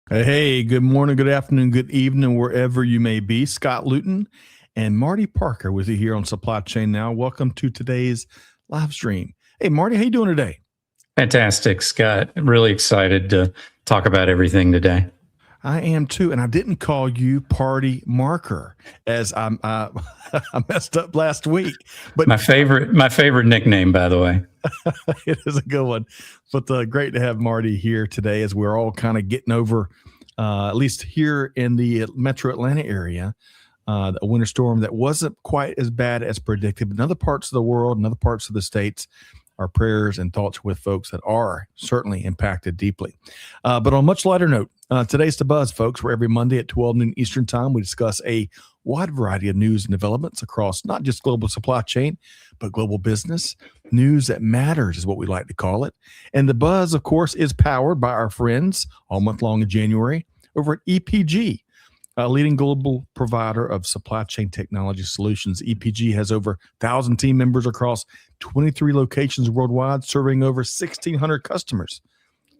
Hey, good morning, good afternoon, good evening, wherever you may be. Scott Luton and Marty Parker with you here on Supply Chain Now. Welcome to today's live stream. Hey, Marty, how you doing today? Fantastic, Scott. Really excited to talk about everything today. I am too, and I didn't call you Party Marker as I messed up last week. But My favorite nickname, by the way. it is a good one. But great to have Marty here today as we're all kind of getting over, at least here in the Metro Atlanta area, a winter storm that wasn't quite as bad as predicted. But in other parts of the world and other parts of the states, our prayers and thoughts with folks that are certainly impacted deeply. But on a much lighter note, today's The Buzz, folks, where every Monday at 12 noon Eastern Time, we discuss a wide variety of news and developments across not just global supply chain, but global business. News that matters is what we like to call it. And The Buzz, of course, is powered by our friends all month long in January over at EPG, a leading global provider of supply chain technology solutions. EPG has over 1,000 team members across 23 locations worldwide, serving over 1,600 customers.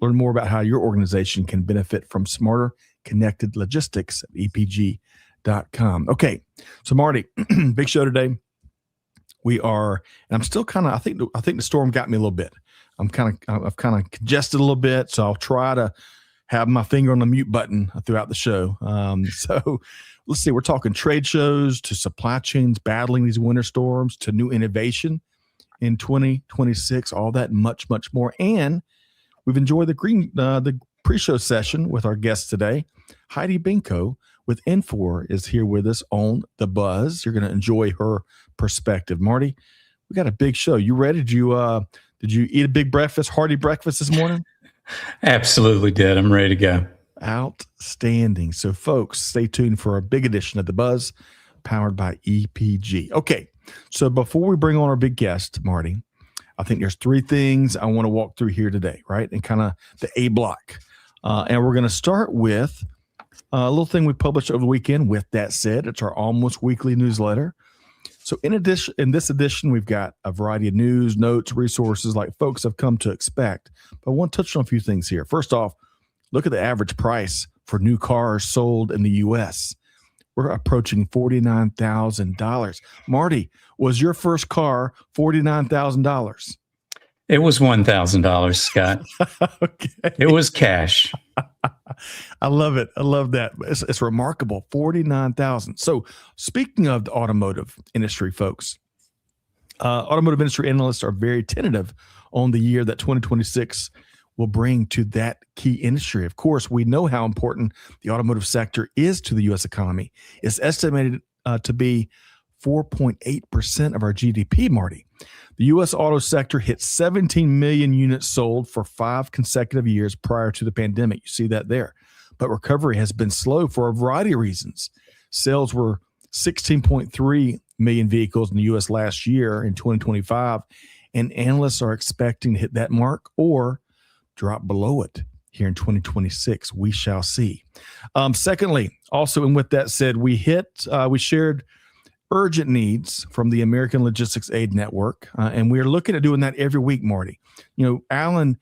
Learn more about how your organization can benefit from smarter, connected logistics at epg.com. Okay, so Marty, big show today. We are, and I'm still kind of, I think the storm got me a little bit. I've kind of congested a little bit, so I'll try to have my finger on the mute button throughout the show. So let's see, we're talking trade shows to supply chains battling these winter storms to new innovation in 2026, all that and much, much more. And we've enjoyed the pre-show session with our guest today. Heidi Benko with Infor is here with us on The Buzz. You're going to enjoy her perspective. Marty, we got a big show. You ready? Did you eat a big breakfast, hearty breakfast this morning? Absolutely did. I'm ready to go. Outstanding. So, folks, stay tuned for a big edition of The Buzz, powered by EPG. Okay, so before we bring on our big guest, Marty, I think there's three things I want to walk through here today, right? And kind of the A block. And we're going to start with a little thing we published over the weekend. With that said, it's our almost weekly newsletter. So in this edition, we've got a variety of news, notes, resources like folks have come to expect. But I want to touch on a few things here. First off, look at the average price for new cars sold in the U.S. We're approaching $49,000. Marty, was your first car $49,000? It was $1,000, Scott. Okay. It was cash. I love it. I love that. It's remarkable. 49,000. So speaking of the automotive industry, folks, automotive industry analysts are very tentative on the year that 2026 will bring to that key industry. Of course, we know how important the automotive sector is to the U.S. economy. It's estimated to be 4.8% of our GDP, Marty. The U.S. auto sector hit 17 million units sold for 5 consecutive years prior to the pandemic. You see that there. But recovery has been slow for a variety of reasons. Sales were 16.3 million vehicles in the U.S. last year in 2025, and analysts are expecting to hit that mark or drop below it here in 2026. We shall see. Secondly, also, and with that said, we shared urgent needs from the American Logistics Aid Network, and we are looking at doing that every week, Marty. You know, Alan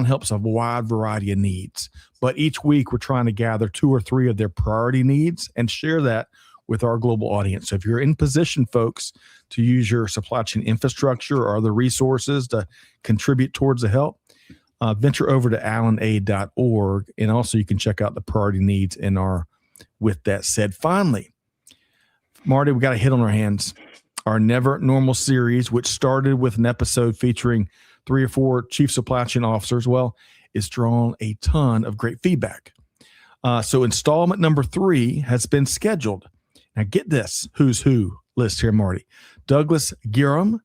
helps a wide variety of needs, but each week we're trying to gather 2 or 3 of their priority needs and share that with our global audience. So if you're in position, folks, to use your supply chain infrastructure or other resources to contribute towards the help, venture over to allanaid.org, and also you can check out the priority needs in our With That Said. Finally, Marty, we got a hit on our hands. Our Never Normal series, which started with an episode featuring 3 or 4 chief supply chain officers, well, it's drawn a ton of great feedback. So installment number 3 has been scheduled. Now get this, who's who list here, Marty. Douglas Giram,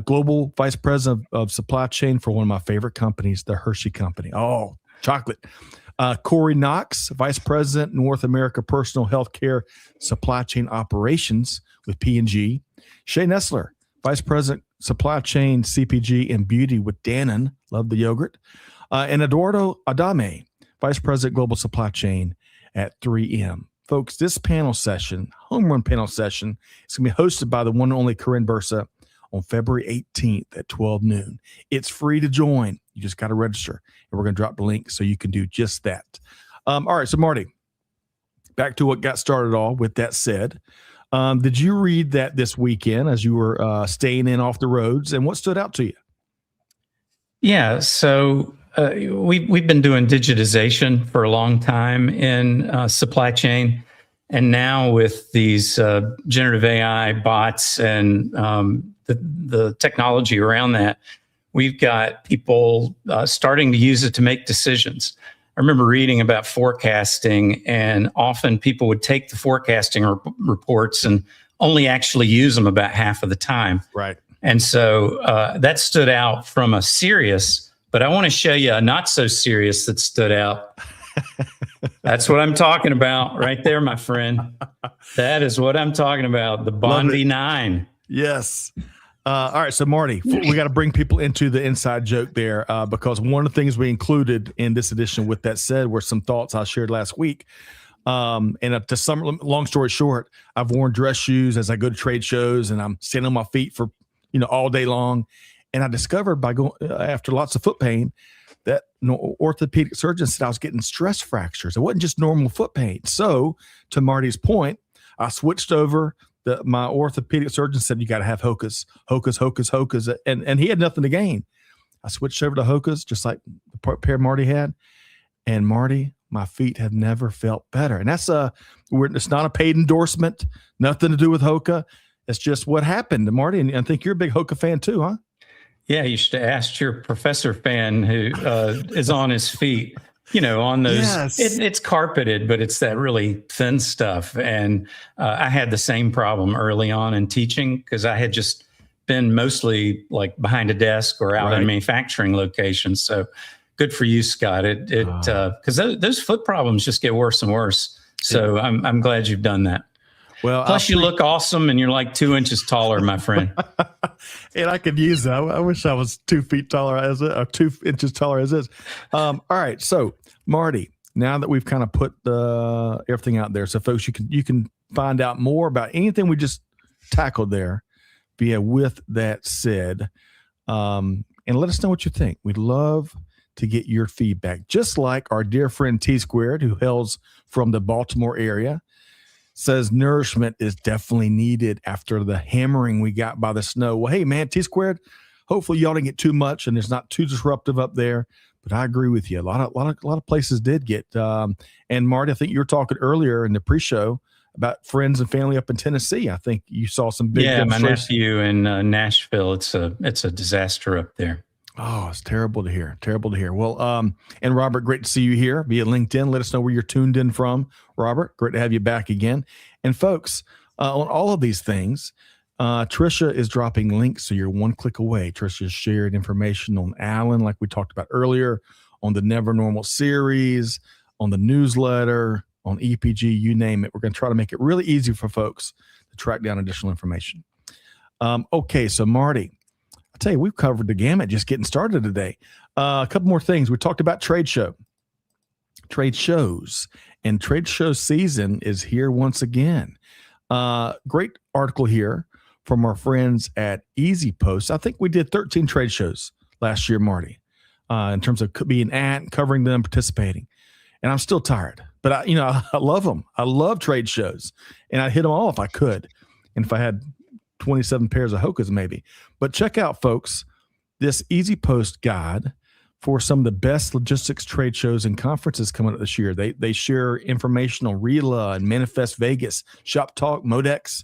Global Vice President of Supply Chain for one of my favorite companies, the Hershey Company. Oh, chocolate. Corey Knox, Vice President, North America Personal Healthcare Supply Chain Operations with P&G. Shay Nessler, Vice President, Supply Chain, CPG, and Beauty with Dannon. Love the yogurt. And Eduardo Adame, Vice President, Global Supply Chain at 3M. Folks, this panel session, home run panel session, is going to be hosted by the one and only Corinne Bursa on February 18th at 12 noon. It's free to join. You just got to register, and we're going to drop the link so you can do just that. All right, so Marty, back to what got started all with that said. Did you read that this weekend as you were staying in off the roads, and what stood out to you? Yeah, so we've been doing digitization for a long time in supply chain, and now with these generative AI bots and the technology around that, we've got people starting to use it to make decisions. I remember reading about forecasting, and often people would take the forecasting reports and only actually use them about half of the time. Right. And so that stood out from a serious, but I want to show you a not so serious that stood out. That's what I'm talking about right there, my friend. That is what I'm talking about. The Bondi 9. Yes. All right. So Marty, we got to bring people into the inside joke there because one of the things we included in this edition with that said were some thoughts I shared last week. And to some long story short, I've worn dress shoes as I go to trade shows, and I'm standing on my feet for, all day long. And I discovered by going after lots of foot pain that orthopedic surgeon said I was getting stress fractures. It wasn't just normal foot pain. So to Marty's point, I switched over. My orthopedic surgeon said, you got to have Hoka's, Hoka's. And he had nothing to gain. I switched over to Hoka's, just like the pair Marty had. And Marty, my feet have never felt better. And that's it's not a paid endorsement, nothing to do with Hoka. It's just what happened to Marty. And I think you're a big Hoka fan too, huh? Yeah, you should have asked your professor fan who is on his feet, on those. Yes. It's carpeted, but it's that really thin stuff. And I had the same problem early on in teaching because I had just been mostly like behind a desk or out in manufacturing locations. So good for you, Scott. Because those foot problems just get worse and worse. So I'm glad you've done that. Well, plus you look awesome and you're like 2 inches taller, my friend. And I could use that. I wish I was 2 feet taller or 2 inches taller as is. All right. So Marty, now that we've kind of put everything out there, so folks, you can find out more about anything we just tackled there via With That Said. And let us know what you think. We'd love to get your feedback. Just like our dear friend T Squared, who hails from the Baltimore area, says nourishment is definitely needed after the hammering we got by the snow. Well, hey, man, T Squared, hopefully y'all didn't get too much and it's not too disruptive up there. But I agree with you. A lot of places did get. And Marty, I think you were talking earlier in the pre-show about friends and family up in Tennessee. I think you saw some big. Yeah, my nephew in Nashville. It's a disaster up there. Oh, it's terrible to hear. Terrible to hear. Well, and Robert, great to see you here via LinkedIn. Let us know where you're tuned in from, Robert. Great to have you back again. And folks, on all of these things, Trisha is dropping links so you're one click away. Trisha shared information on Alan, like we talked about earlier, on the Never Normal series, on the newsletter, on EPG, you name it. We're going to try to make it really easy for folks to track down additional information. Okay, so Marty, I tell you, we've covered the gamut just getting started today. A couple more things. We talked about trade shows, and trade show season is here once again. Great article here from our friends at Easy Post. I think we did 13 trade shows last year, Marty, in terms of being at, covering them, participating. And I'm still tired, but I love them. I love trade shows, and I'd hit them all if I could. And if I had 27 pairs of Hokas maybe. But check out, folks, this Easy Post guide for some of the best logistics trade shows and conferences coming up this year. They share information on RELA and Manifest Vegas, Shop Talk, Modex,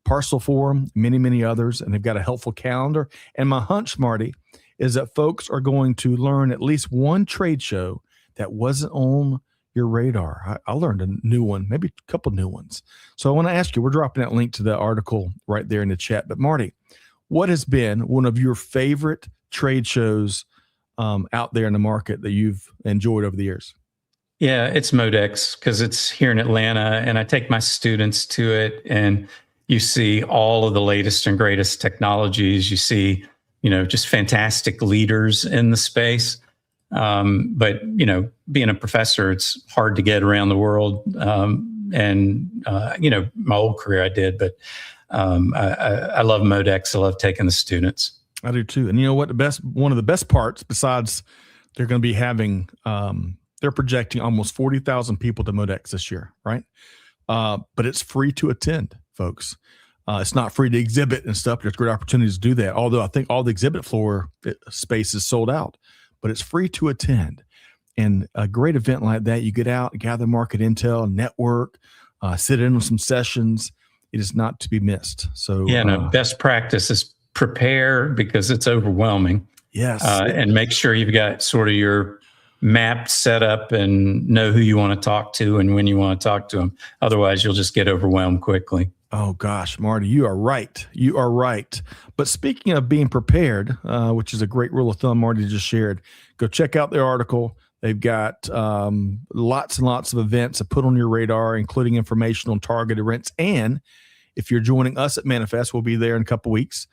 Parcel Forum, many, many others, and they've got a helpful calendar. And my hunch, Marty, is that folks are going to learn at least one trade show that wasn't on your radar. I learned a new one, maybe a couple new ones. So I want to ask you, we're dropping that link to the article right there in the chat. But Marty, what has been one of your favorite trade shows out there in the market that you've enjoyed over the years? Yeah, it's Modex because it's here in Atlanta, and I take my students to it, and you see all of the latest and greatest technologies. You see, just fantastic leaders in the space. But being a professor, it's hard to get around the world. My old career I did, but I love Modex. I love taking the students. I do too. And you know what? One of the best parts, besides they're going to be having, they're projecting almost 40,000 people to Modex this year, right? But it's free to attend, folks. It's not free to exhibit and stuff. There's great opportunities to do that. Although I think all the exhibit floor space is sold out, but it's free to attend. And a great event like that, you get out, gather market intel, network, sit in on some sessions. It is not to be missed. So best practice is prepare because it's overwhelming. Yes. And make sure you've got sort of your map set up and know who you want to talk to and when you want to talk to them. Otherwise, you'll just get overwhelmed quickly. Oh, gosh, Marty, you are right. You are right. But speaking of being prepared, which is a great rule of thumb Marty just shared, go check out their article. They've got lots and lots of events to put on your radar, including information on target events. And if you're joining us at Manifest, we'll be there in a couple weeks.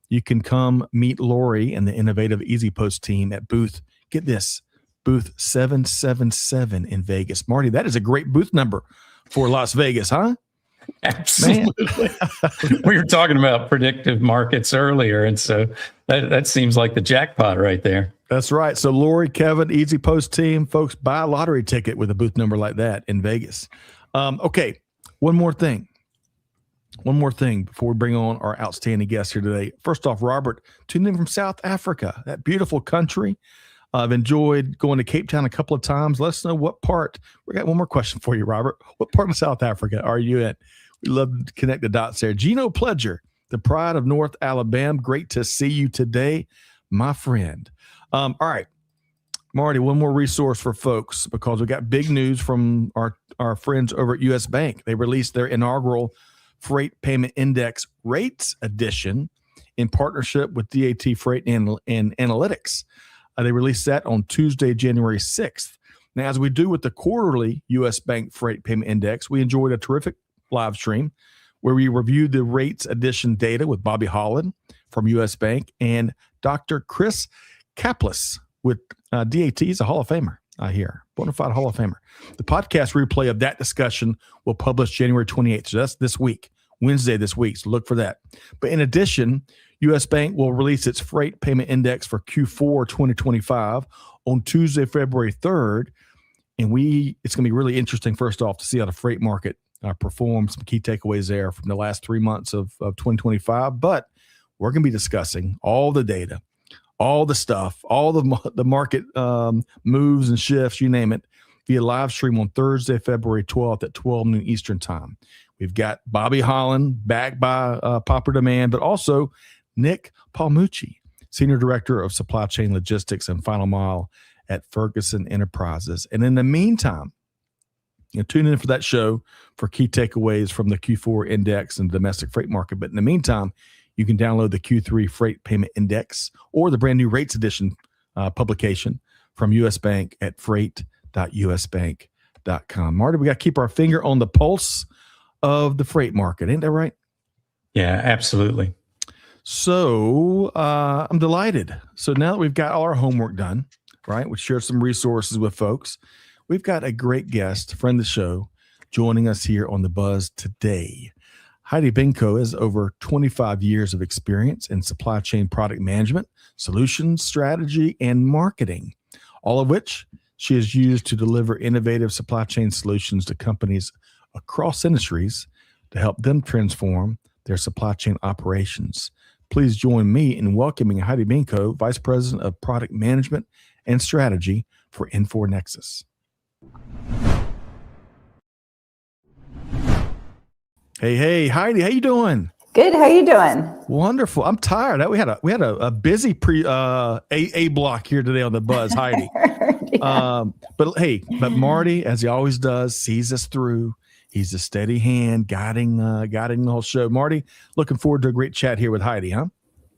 You can come meet Lori and the Innovative Easy Post team at booth 777 in Vegas. Marty, that is a great booth number for Las Vegas, huh? Absolutely. We were talking about predictive markets earlier, and so that seems like the jackpot right there. That's right. So Lori, Kevin, Easy Post team, folks, buy a lottery ticket with a booth number like that in Vegas. Okay, one more thing before we bring on our outstanding guest here today. First off, Robert, tuned in from South Africa, that beautiful country. I've enjoyed going to Cape Town a couple of times. Let us know what part. We got one more question for you, Robert. What part of South Africa are you in? We love to connect the dots there. Gino Pledger, the pride of North Alabama. Great to see you today, my friend. All right, Marty, one more resource for folks because we got big news from our friends over at U.S. Bank. They released their inaugural Freight Payment Index Rates Edition in partnership with DAT Freight and Analytics. They released that on Tuesday, January 6th. Now, as we do with the quarterly U.S. Bank Freight Payment Index, we enjoyed a terrific live stream where we reviewed the rates edition data with Bobby Holland from U.S. Bank and Dr. Chris Kaplis with DAT. He's a Hall of Famer, I hear. Bona fide Hall of Famer. The podcast replay of that discussion will publish January 28th. So that's this week, Wednesday this week. So look for that. But in addition, U.S. Bank will release its Freight Payment Index for Q4 2025 on Tuesday, February 3rd. And it's going to be really interesting, first off, to see how the freight market performs, some key takeaways there from the last 3 months of 2025. But we're going to be discussing all the data, all the stuff, all the market moves and shifts, you name it, via live stream on Thursday, February 12th at 12 noon Eastern time. We've got Bobby Holland backed by popular demand, but also Nick Palmucci, Senior Director of Supply Chain Logistics and Final Mile at Ferguson Enterprises. And in the meantime, tune in for that show for key takeaways from the Q4 index and the domestic freight market. But in the meantime, you can download the Q3 Freight Payment Index or the brand new Rates Edition publication from U.S. Bank at freight.usbank.com. Marty, we got to keep our finger on the pulse of the freight market. Ain't that right? Yeah, absolutely. So I'm delighted. So now that we've got all our homework done, right, we shared some resources with folks. We've got a great guest, friend of the show, joining us here on The Buzz today. Heidi Benko has over 25 years of experience in supply chain product management, solutions, strategy, and marketing, all of which she has used to deliver innovative supply chain solutions to companies across industries to help them transform their supply chain operations. Please join me in welcoming Heidi Benko, Vice President of Product Management and Strategy for Infor Nexus. Hey, Heidi, how you doing? Good. How you doing? Wonderful. I'm tired. We had a busy A block here today on the Buzz, Heidi. Yeah. But Marty, as he always does, sees us through. He's a steady hand guiding the whole show. Marty, looking forward to a great chat here with Heidi, huh?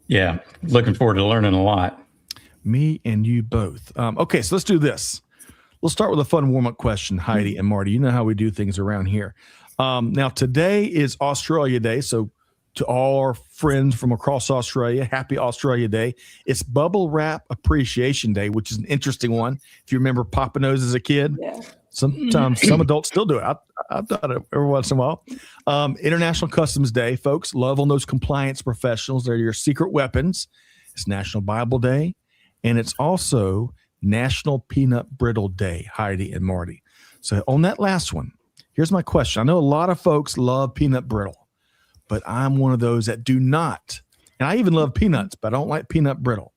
Yeah, looking forward to learning a lot. Me and you both. Okay, so let's do this. We'll start with a fun warm-up question, Heidi and Marty. You know how we do things around here. Now, today is Australia Day, so to all our friends from across Australia, happy Australia Day. It's Bubble Wrap Appreciation Day, which is an interesting one. If you remember Papa Nose as a kid. Yeah. Sometimes some adults still do it. I've done it every once in a while. International Customs Day, folks. Love on those compliance professionals. They're your secret weapons. It's National Bible Day, and it's also National Peanut Brittle Day, Heidi and Marty. So on that last one, here's my question. I know a lot of folks love peanut brittle, but I'm one of those that do not. And I even love peanuts, but I don't like peanut brittle.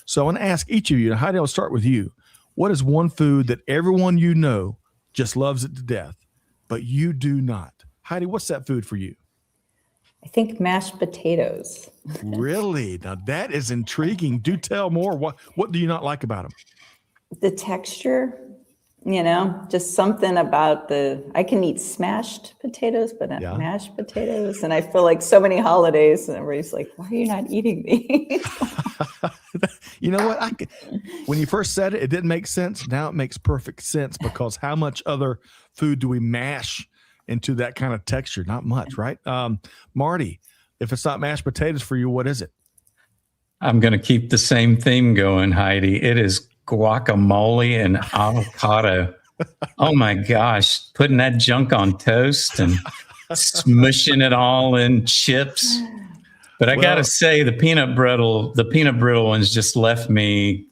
So I want to ask each of you, and Heidi, I'll start with you. What is one food that everyone you know just loves it to death, but you do not? Heidi, what's that food for you? I think mashed potatoes. Really? Now that is intriguing. Do tell more. What do you not like about them? The texture, just something about I can eat smashed potatoes, but not mashed potatoes. And I feel like so many holidays and everybody's like, why are you not eating these? You know what? When you first said it, it didn't make sense. Now it makes perfect sense, because how much other food do we mash into that kind of texture? Not much, right? Marty, if it's not mashed potatoes for you, what is it? I'm going to keep the same theme going, Heidi. It is guacamole and avocado. Oh my gosh, putting that junk on toast and smushing it all in chips. But I got to say, the peanut brittle ones just left me.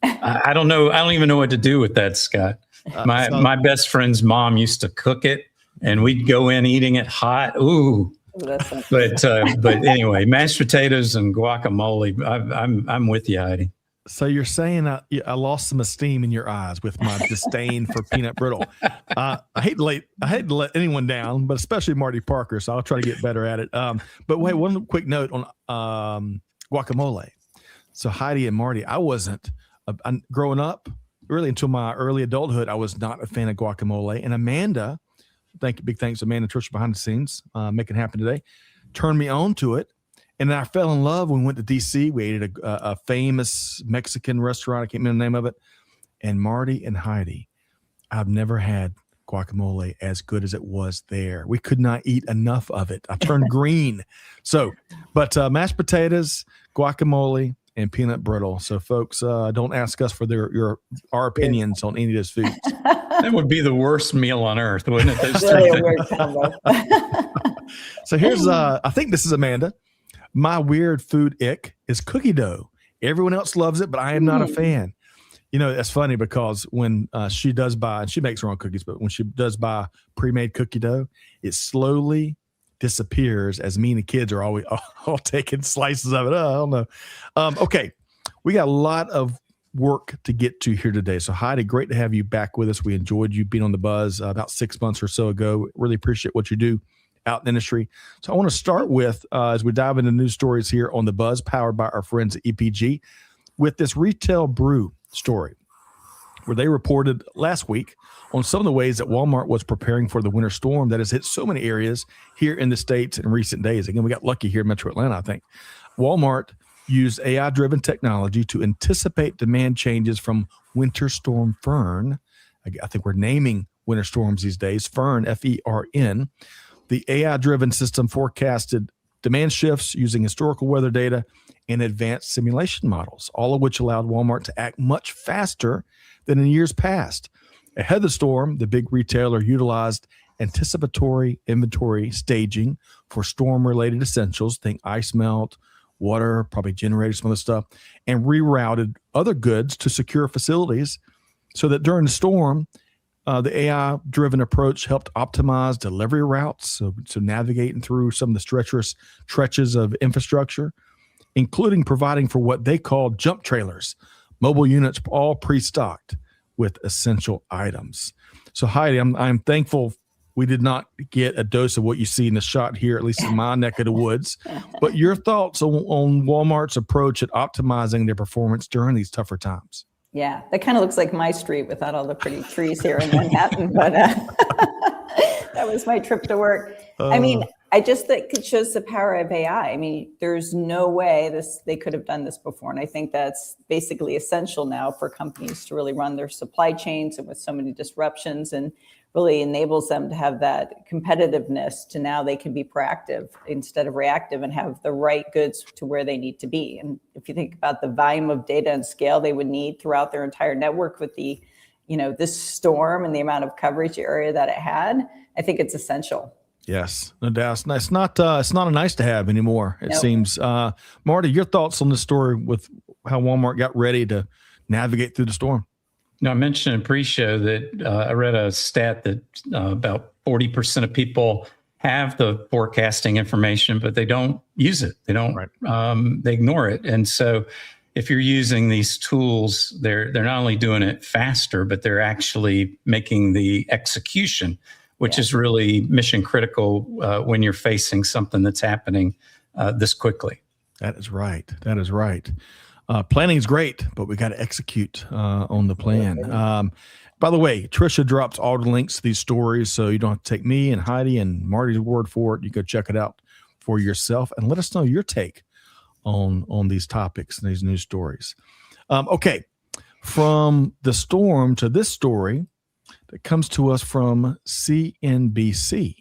I don't know. I don't even know what to do with that, Scott. My best friend's mom used to cook it, and we'd go in eating it hot. Ooh. But anyway, mashed potatoes and guacamole. I'm with you, Heidi. So you're saying I lost some esteem in your eyes with my disdain for peanut brittle. I hate to let anyone down, but especially Marty Parker. So I'll try to get better at it. But wait, one quick note on guacamole. So Heidi and Marty, I wasn't growing up really until my early adulthood. I was not a fan of guacamole. And Amanda, big thanks to Amanda Trish behind the scenes, making it happen today, turned me on to it. And then I fell in love when we went to D.C. We ate at a famous Mexican restaurant. I can't remember the name of it. And Marty and Heidi, I've never had guacamole as good as it was there. We could not eat enough of it. I turned green. So, but mashed potatoes, guacamole, and peanut brittle. So, folks, don't ask us for our opinions on any of those foods. That would be the worst meal on earth, wouldn't it? Really a weird combo. So here's, I think this is Amanda. My weird food ick is cookie dough. Everyone else loves it, but I am not a fan. That's funny because when she does buy, and she makes her own cookies, but when she does buy pre-made cookie dough, it slowly disappears as me and the kids are always all taking slices of it. I don't know. Okay. We got a lot of work to get to here today. So Heidi, great to have you back with us. We enjoyed you being on the Buzz about 6 months or so ago. Really appreciate what you do out in the industry. So I want to start with, as we dive into news stories here on the Buzz, powered by our friends at EPG, with this retail brew story, where they reported last week on some of the ways that Walmart was preparing for the winter storm that has hit so many areas here in the States in recent days. Again, we got lucky here in Metro Atlanta, I think. Walmart used AI-driven technology to anticipate demand changes from Winter Storm Fern. I think we're naming winter storms these days, Fern, F-E-R-N. The AI-driven system forecasted demand shifts using historical weather data and advanced simulation models, all of which allowed Walmart to act much faster than in years past. Ahead of the storm, the big retailer utilized anticipatory inventory staging for storm-related essentials, think ice melt, water, probably generators, some other stuff, and rerouted other goods to secure facilities so that during the storm, the AI-driven approach helped optimize delivery routes, so navigating through some of the stretches of infrastructure, including providing for what they call jump trailers, mobile units all pre-stocked with essential items. So Heidi, I'm thankful we did not get a dose of what you see in the shot here, at least in my neck of the woods. But your thoughts on Walmart's approach at optimizing their performance during these tougher times? Yeah, that kind of looks like my street without all the pretty trees here in Manhattan, but that was my trip to work. I just think it shows the power of AI. I mean, there's no way they could have done this before. And I think that's basically essential now for companies to really run their supply chains, and with so many disruptions, and really enables them to have that competitiveness to now they can be proactive instead of reactive and have the right goods to where they need to be. And if you think about the volume of data and scale they would need throughout their entire network with the this storm and the amount of coverage area that it had, I think it's essential. Yes, no doubt. It's not a nice to have anymore. It seems. Marty, your thoughts on this story with how Walmart got ready to navigate through the storm? I mentioned in pre-show that I read a stat that about 40% of people have the forecasting information, but they don't use it. They don't. Right. They ignore it. And so, if you're using these tools, they're not only doing it faster, but they're actually making the execution, which is really mission critical when you're facing something that's happening this quickly. That is right. That is right. Planning is great, but we got to execute on the plan. By the way, Trisha drops all the links to these stories, so you don't have to take me and Heidi and Marty's word for it. You go check it out for yourself and let us know your take on these topics and these news stories. Okay, from the storm to this story that comes to us from CNBC.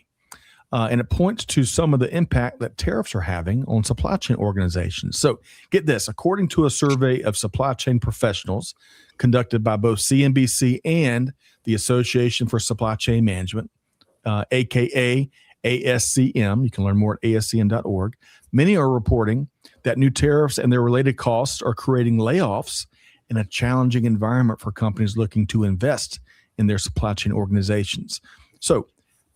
And it points to some of the impact that tariffs are having on supply chain organizations. So get this, according to a survey of supply chain professionals conducted by both CNBC and the Association for Supply Chain Management, aka ASCM, you can learn more at ascm.org, many are reporting that new tariffs and their related costs are creating layoffs in a challenging environment for companies looking to invest in their supply chain organizations. So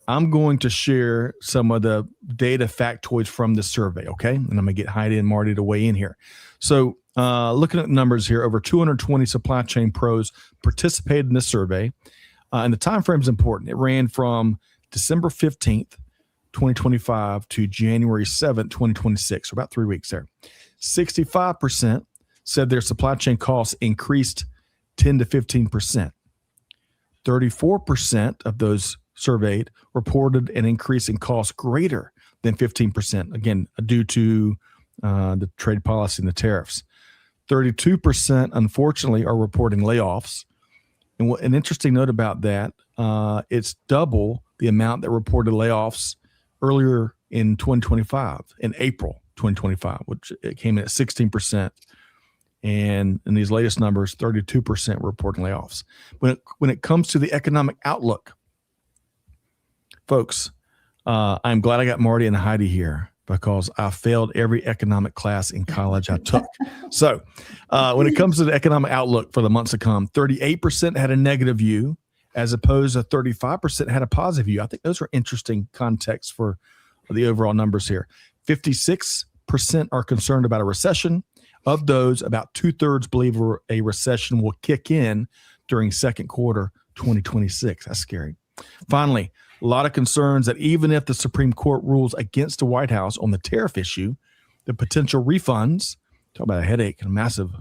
I'm going to share some of the data factoids from this survey, okay? And I'm going to get Heidi and Marty to weigh in here. So looking at numbers here, over 220 supply chain pros participated in this survey. And the time frame is important. It ran from December 15th, 2025 to January 7th, 2026, so about 3 weeks there. 65% said their supply chain costs increased 10 to 15%. 34% of those surveyed reported an increase in cost greater than 15%, again, due to the trade policy and the tariffs. 32%, unfortunately, are reporting layoffs. And an interesting note about that, it's double the amount that reported layoffs earlier in 2025, in April 2025, which it came in at 16%. And in these latest numbers, 32% reporting layoffs. When it comes to the economic outlook, folks, I'm glad I got Marty and Heidi here because I failed every economic class in college I took. So when it comes to the economic outlook for the months to come, 38% had a negative view as opposed to 35% had a positive view. I think those are interesting contexts for the overall numbers here. 56% are concerned about a recession. Of those, about 2/3 believe a recession will kick in during second quarter 2026. That's scary. Finally, a lot of concerns that even if the Supreme Court rules against the White House on the tariff issue, the potential refunds, talk about a headache and a massive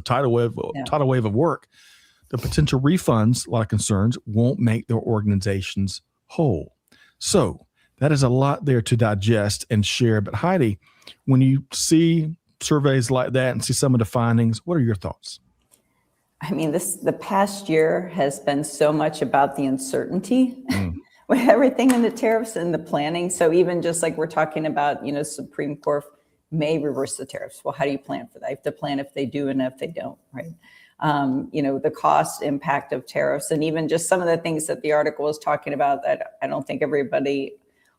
tidal wave of work, the potential refunds, a lot of concerns, won't make their organizations whole. So that is a lot there to digest and share. But Heidi, when you see surveys like that and see some of the findings, what are your thoughts? I mean, the past year has been so much about the uncertainty with everything in the tariffs and the planning. So even just like we're talking about, Supreme Court may reverse the tariffs. Well, how do you plan for that? You have to plan if they do and if they don't, right? The cost impact of tariffs, and even just some of the things that the article was talking about that I don't think everybody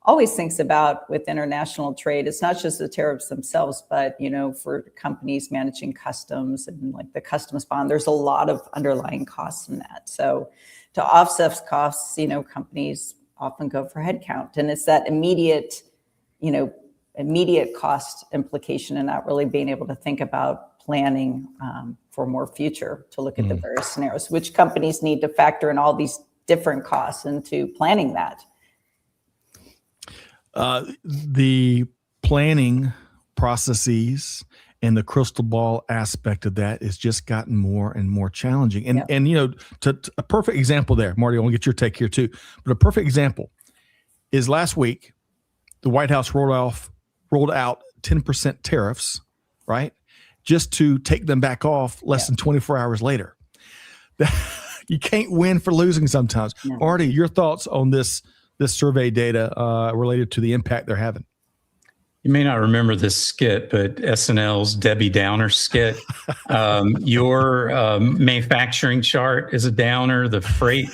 always thinks about with international trade. It's not just the tariffs themselves, but, for companies managing customs and like the customs bond, there's a lot of underlying costs in that. So to offset costs, companies often go for headcount, and it's that immediate cost implication and not really being able to think about planning for more future to look at the various scenarios, which companies need to factor in all these different costs into planning that. The planning processes and the crystal ball aspect of that is just gotten more and more challenging. And to a perfect example there, Marty, I want to get your take here too. But a perfect example is last week, the White House rolled out 10% tariffs, right? Just to take them back off less than 24 hours later. You can't win for losing sometimes. No. Marty, your thoughts on this survey data related to the impact they're having? You may not remember this skit, but SNL's Debbie Downer skit. Your manufacturing chart is a downer. The freight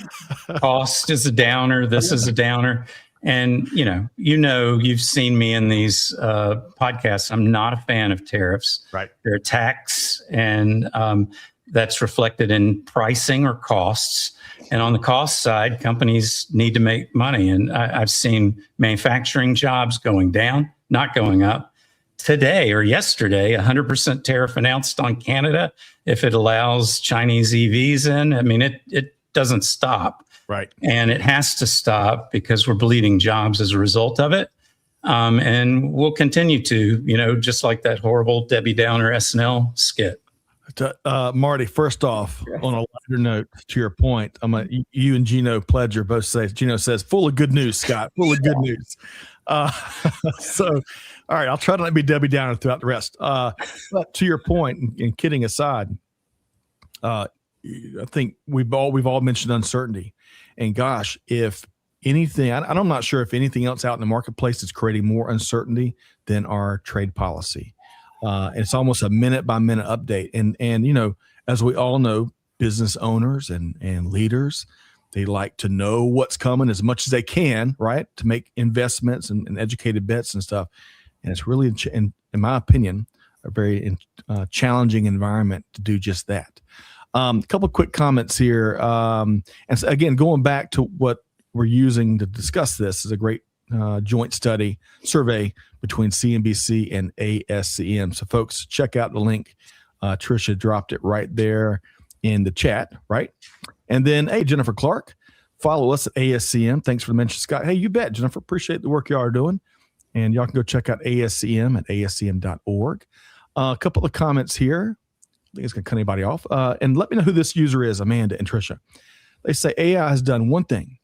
cost is a downer. This is a downer. And you've seen me in these podcasts. I'm not a fan of tariffs. Right. They're a tax, and that's reflected in pricing or costs. And on the cost side, companies need to make money. And I've seen manufacturing jobs going down, not going up. Today or yesterday, 100% tariff announced on Canada if it allows Chinese EVs in. I mean, it doesn't stop. Right. And it has to stop because we're bleeding jobs as a result of it. And we'll continue to, just like that horrible Debbie Downer SNL skit. Marty, first off, on a lighter note, to your point, you and Gino Pledger both say, Gino says, full of good news, Scott, full of good news. So, all right, I'll try to not be Debbie Downer throughout the rest. But to your point, and kidding aside, I think we've all mentioned uncertainty. And gosh, if anything, I'm not sure if anything else out in the marketplace is creating more uncertainty than our trade policy. And it's almost a minute by minute update. And as we all know, business owners and leaders, they like to know what's coming as much as they can, right? To make investments and educated bets and stuff. And it's really, in my opinion, a very challenging environment to do just that. A couple of quick comments here. And so again, going back to what we're using to discuss this is a great joint survey between CNBC and ASCM. So folks, check out the link. Tricia dropped it right there in the chat, right? And then, hey, Jennifer Clark, follow us at ASCM. Thanks for the mention, Scott. Hey, you bet, Jennifer. Appreciate the work y'all are doing. And y'all can go check out ASCM at ascm.org. A couple of comments here. I think it's going to cut anybody off. And let me know who this user is, Amanda and Tricia. They say AI has done one thing.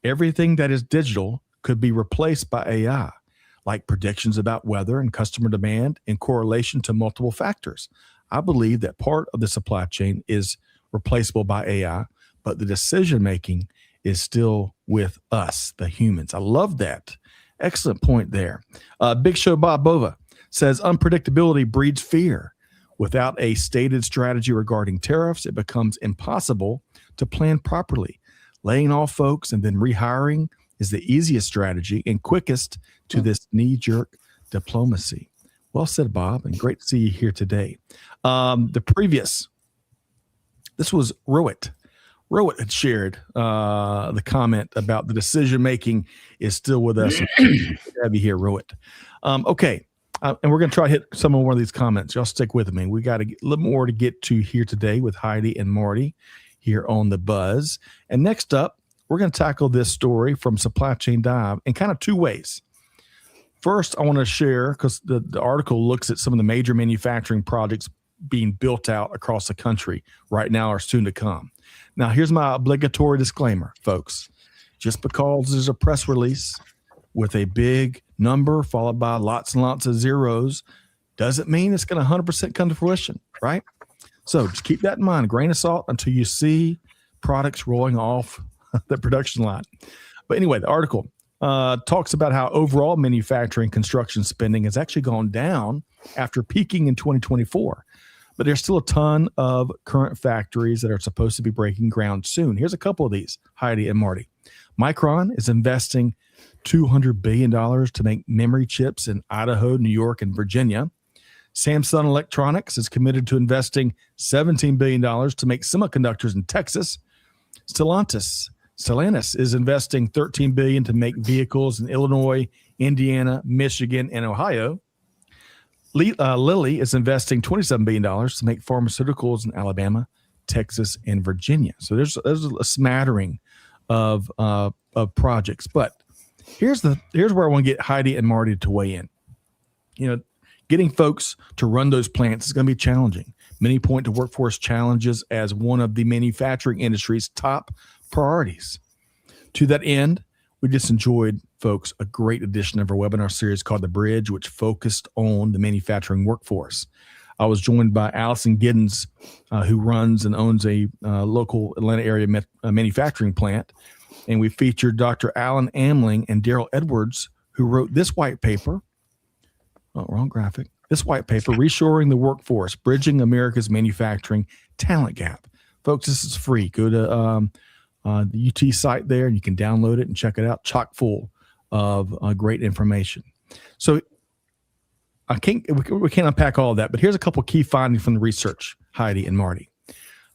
Everything that is digital could be replaced by AI, like predictions about weather and customer demand in correlation to multiple factors. I believe that part of the supply chain is replaceable by AI, but the decision-making is still with us, the humans. I love that. Excellent point there. Big Show Bob Bova says unpredictability breeds fear. Without a stated strategy regarding tariffs, it becomes impossible to plan properly. Laying off folks and then rehiring is the easiest strategy and quickest to this knee-jerk diplomacy. Well said, Bob, and great to see you here today. This was Rowett. Rowett had shared the comment about the decision-making is still with us. Good to have you here, Rowett. Okay. And we're going to try to hit some more of these comments. Y'all stick with me. We got a little more to get to here today with Heidi and Marty here on The Buzz. And next up, we're going to tackle this story from Supply Chain Dive in kind of two ways. First, I want to share, because the article looks at some of the major manufacturing projects being built out across the country right now or soon to come. Now, here's my obligatory disclaimer, folks. Just because there's a press release with a big number followed by lots and lots of zeros doesn't mean it's going to 100% come to fruition, right? So just keep that in mind, a grain of salt until you see products rolling off the production line. But anyway, the article talks about how overall manufacturing construction spending has actually gone down after peaking in 2024. But there's still a ton of current factories that are supposed to be breaking ground soon. Here's a couple of these, Heidi and Marty. Micron is investing $200 billion to make memory chips in Idaho, New York, and Virginia. Samsung Electronics is committed to investing $17 billion to make semiconductors in Texas. Stellantis is investing $13 billion to make vehicles in Illinois, Indiana, Michigan, and Ohio. Lilly is investing $27 billion to make pharmaceuticals in Alabama, Texas, and Virginia. So there's a smattering of projects. But here's where I want to get Heidi and Marty to weigh in. Getting folks to run those plants is going to be challenging. Many point to workforce challenges as one of the manufacturing industry's top priorities. To that end, we just enjoyed, folks, a great edition of our webinar series called The Bridge, which focused on the manufacturing workforce. I was joined by Allison Giddens, who runs and owns a local Atlanta area manufacturing plant. And we featured Dr. Alan Amling and Daryl Edwards, who wrote this white paper, Oh, wrong graphic. This white paper, Reshoring the Workforce, Bridging America's Manufacturing Talent Gap. Folks, this is free. Go to the UT site there, and you can download it and check it out. Chock full of great information. So we can't unpack all of that, but here's a couple key findings from the research, Heidi and Marty.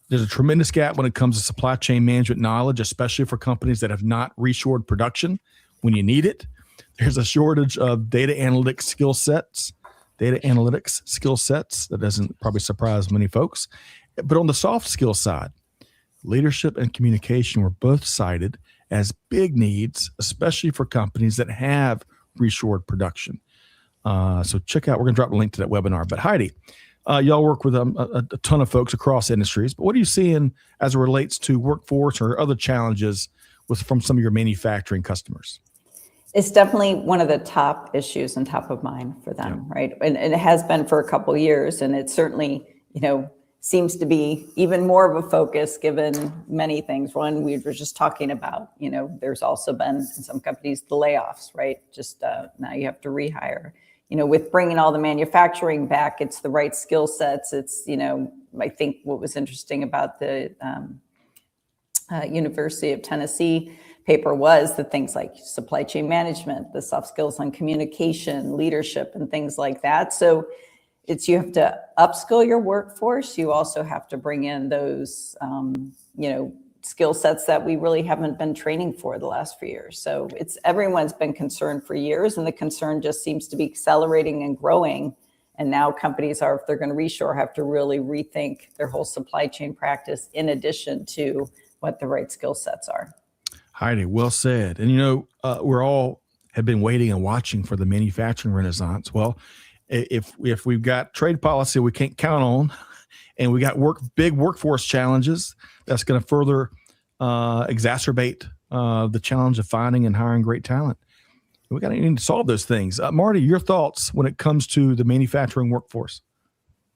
There's a tremendous gap when it comes to supply chain management knowledge, especially for companies that have not reshored production when you need it. There's a shortage of data analytics skill sets. That doesn't probably surprise many folks. But on the soft skill side, leadership and communication were both cited as big needs, especially for companies that have reshored production. So check out, we're going to drop a link to that webinar. But Heidi, y'all work with a ton of folks across industries, but what are you seeing as it relates to workforce or other challenges from some of your manufacturing customers? It's definitely one of the top issues and top of mind for them, right? And it has been for a couple of years, and it certainly, seems to be even more of a focus given many things. One, we were just talking about, there's also been in some companies the layoffs, right? Just now you have to rehire. With bringing all the manufacturing back, it's the right skill sets. It's, I think what was interesting about the University of Tennessee paper was the things like supply chain management, the soft skills on communication, leadership, and things like that. So you have to upskill your workforce. You also have to bring in those, skill sets that we really haven't been training for the last few years. So everyone's been concerned for years, and the concern just seems to be accelerating and growing. And now companies if they're going to reshore, have to really rethink their whole supply chain practice in addition to what the right skill sets are. Heidi, well said. And we're all have been waiting and watching for the manufacturing renaissance. Well, if we've got trade policy we can't count on, and we got big workforce challenges, that's going to further exacerbate the challenge of finding and hiring great talent. We need to solve those things. Marty, your thoughts when it comes to the manufacturing workforce?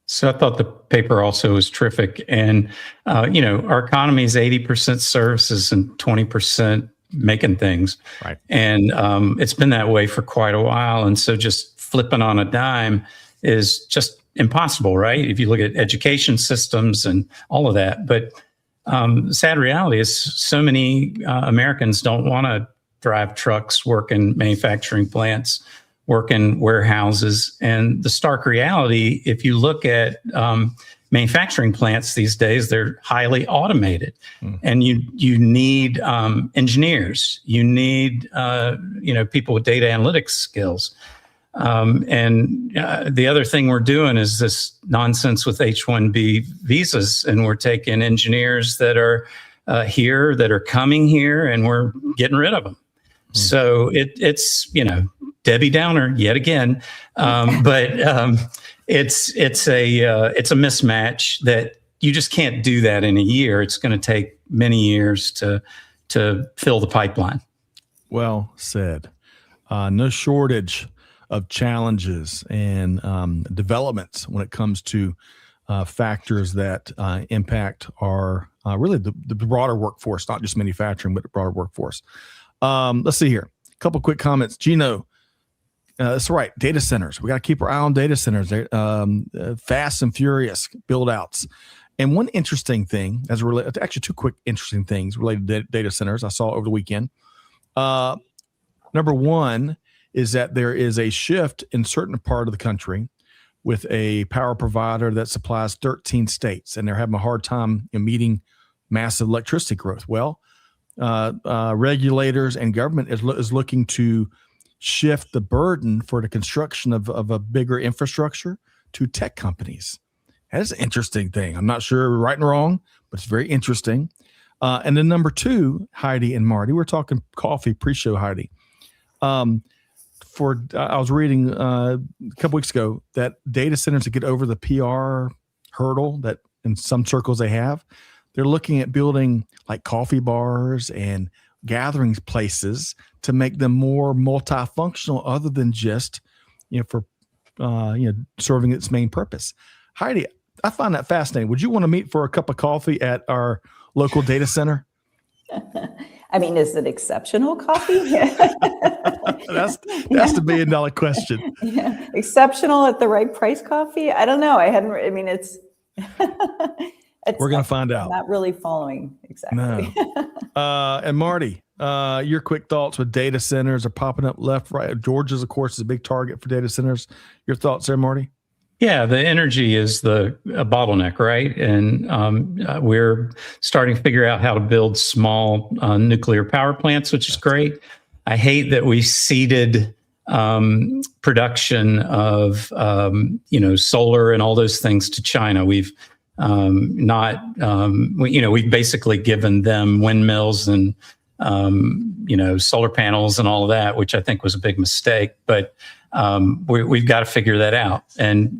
So I thought the paper also was terrific. And, our economy is 80% services and 20% making things. Right. And it's been that way for quite a while. And so just flipping on a dime is just impossible, right? If you look at education systems and all of that. But the sad reality is so many Americans don't want to drive trucks, work in manufacturing plants, work in warehouses. And the stark reality, if you look at manufacturing plants these days, they're highly automated. And you need engineers, you need people with data analytics skills. And the other thing we're doing is this nonsense with H-1B visas, and we're taking engineers that are here, that are coming here, and we're getting rid of them. So it's Debbie Downer yet again, but it's a mismatch that you just can't do that in a year. It's going to take many years to fill the pipeline. Well said. No shortage of challenges and developments when it comes to factors that impact our really the broader workforce, not just manufacturing, but the broader workforce. Let's see here. A couple quick comments. Gino, that's right. Data centers. We got to keep our eye on data centers. They're fast and furious build outs. And one interesting thing, actually two quick interesting things related to data centers I saw over the weekend. Number one is that there is a shift in certain part of the country with a power provider that supplies 13 states, and they're having a hard time meeting massive electricity growth. Well, regulators and government is looking to shift the burden for the construction of a bigger infrastructure to tech companies. That's an interesting thing. I'm not sure right and wrong, but it's very interesting. And then number two, Heidi and Marty, we're talking coffee pre-show, Heidi. I was reading a couple weeks ago that data centers to get over the PR hurdle that in some circles they have, they're looking at building like coffee bars and gathering places to make them more multifunctional other than just, for, serving its main purpose. Heidi, I find that fascinating. Would you want to meet for a cup of coffee at our local data center? I mean, is it exceptional coffee? That's the $1 billion question. Yeah. Exceptional at the right price coffee. I don't know. I mean, it's We're going to find out. Not really following exactly. No. And Marty, your quick thoughts with data centers are popping up left, right. Georgia's, of course, is a big target for data centers. Your thoughts there, Marty? Yeah, the energy is the bottleneck, right? And we're starting to figure out how to build small nuclear power plants, which is great. I hate that we ceded production of solar and all those things to China. We've we've basically given them windmills and solar panels and all of that, which I think was a big mistake. But we've got to figure that out. And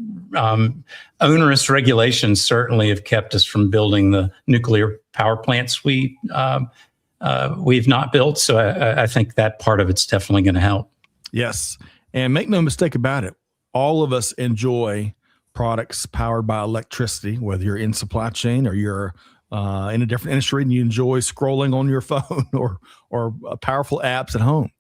onerous regulations certainly have kept us from building the nuclear power plants we've not built. So I think that part of it's definitely going to help. Yes. And make no mistake about it. All of us enjoy products powered by electricity, whether you're in supply chain or you're in a different industry and you enjoy scrolling on your phone or powerful apps at home.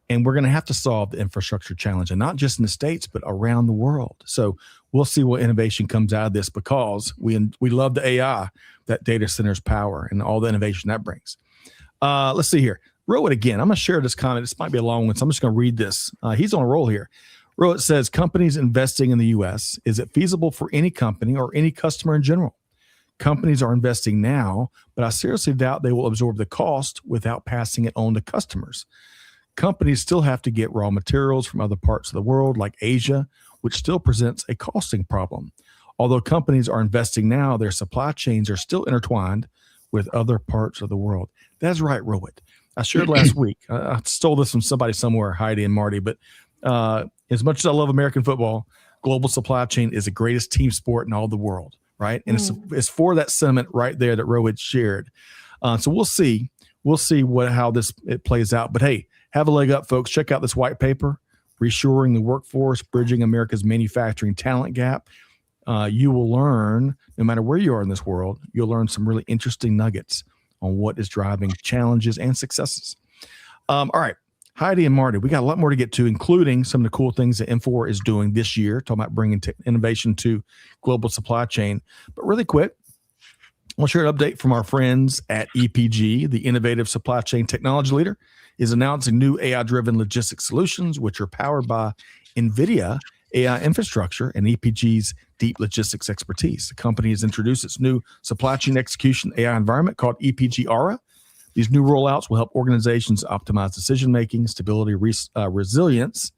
And we're going to have to solve the infrastructure challenge, and not just in the States, but around the world. So we'll see what innovation comes out of this, because we love the AI that data centers power and all the innovation that brings. Let's see here. Rohit again. I'm going to share this comment. This might be a long one, so I'm just going to read this. He's on a roll here. Rohit says, companies investing in the U.S., is it feasible for any company or any customer in general? Companies are investing now, but I seriously doubt they will absorb the cost without passing it on to customers. Companies still have to get raw materials from other parts of the world, like Asia, which still presents a costing problem. Although companies are investing now, their supply chains are still intertwined with other parts of the world. That's right, Rohit. I shared last week. I stole this from somebody somewhere, Heidi and Marty, but as much as I love American football, global supply chain is the greatest team sport in all the world, right? And it's for that sentiment right there that Rohit shared. So we'll see how it plays out. But hey, have a leg up, folks. Check out this white paper, Reshoring the Workforce, Bridging America's Manufacturing Talent Gap. You will learn, no matter where you are in this world, you'll learn some really interesting nuggets on what is driving challenges and successes. All right, Heidi and Marty, we got a lot more to get to, including some of the cool things that Infor is doing this year, talking about bringing innovation to global supply chain. But really quick, I'll share an update from our friends at EPG. The innovative supply chain technology leader is announcing new AI-driven logistics solutions, which are powered by NVIDIA AI infrastructure and EPG's deep logistics expertise. The company has introduced its new supply chain execution AI environment called EPG Aura. These new rollouts will help organizations optimize decision-making, stability, resilience,